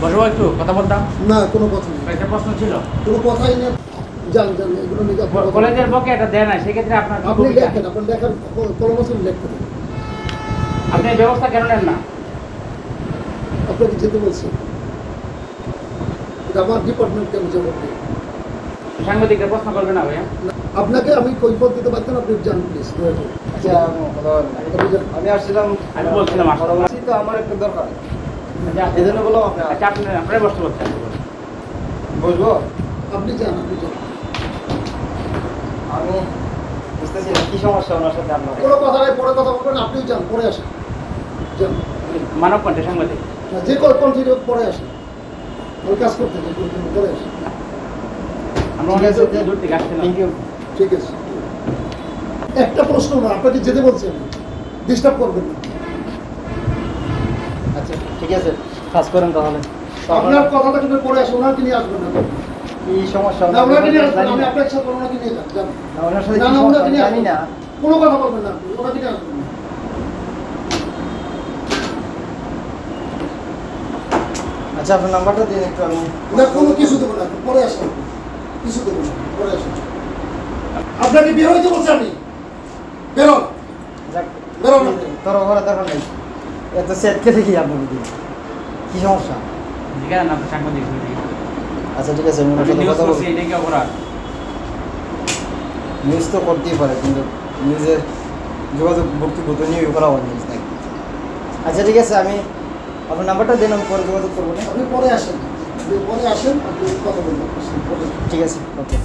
বসবো একটু কথা বলতাম। না কোনো কথা নেই, একটা প্রশ্ন ছিল। কোনো কথাই নেই। জান জান এগুলো নিয়ে কলেজের পক্ষে এটা দেয় না, সেক্ষেত্রে আপনার আপনি লেখেন, আপনার লেখার কলমসল লিখতে দেন। আপনি ব্যবস্থা কেন নেন না? আপনাকে যেতে বলছি, এটা আমার ডিপার্টমেন্টকে আমি জবাব দিই। সাংবাদিকরা প্রশ্ন করবে না ভাইয়া? আপনাকে আমি কৈফিয়ত দিতে পারতেন, আপনি জান প্লিজ। আচ্ছা আমি আসছিলাম, আমি বলছিলাম আসছি তো আমার একটু দরকার, এই জন্য বললাম আপনি। আচ্ছা আপনারাই বসতে বলছেন, বসবো? আপনি যান, আপনি যান। আমি বুঝতেছি না কি সমস্যা ওনার সাথে আপনার। কোনো কথা নাই, পরে কথা বলবেন। আপনিও যান, পরে আসেন। যান, মানব কণ্ঠে সাংবাদিক। যে কন্টিনিউ পরে আসেন, ওই কাজ করতে পরে আসেন। আমরা অনেক দূর থেকে আসছিলাম। ঠিক আছে, একটা প্রশ্ন না, আপনাকে যেতে বলছি আমি, ডিস্টার্ব করবেন না। আচ্ছা ঠিক আছে, কাজ করেন তাহলে। আপনার কথাটা কিন্তু পরে আসে, ওনাকে নিয়ে আসবেন না। কি সমস্যা? না, ওনাকে নিয়ে আসবেন, আমি আপনার সাথে ওনাকে নিয়ে যান। যান, না, ওনার সাথে না, কি না, সমস্যা ওনাকে নিয়ে জানি না। কোনো কথা বলবেন না, ওনাকে নিয়ে আসবেন না। আচ্ছা আপনার নাম্বারটা দিন একটু, আমি না, কোনো কিছু দেবো না, পরে আসেন। কিছু দেবো না, পরে আসেন। আপনাকে বের হইতে বলছি আমি, বেরোন। বেরোন আপনি। তোর ঘরে দরকার নেই, এত সেট কে দেখি আপনাকে দিয়ে কি সমস্যা? জিজ্ঞাসা না সাংবাদিক। আচ্ছা ঠিক আছে, আমি ওনার সাথে কথা বলছি। এটা কি অপরাধ? নিউজ তো করতেই পারে, কিন্তু নিউজের যোগাযোগ বক্তব্য তো নিয়ে করা হয় নিউজ নাকি। আচ্ছা ঠিক আছে, আমি আপনার নাম্বারটা দিন, আমি পরে যোগাযোগ করবো না। আপনি পরে আসেন, আপনি পরে আসেন, আপনি কথা বলবেন। ঠিক আছে, ওকে।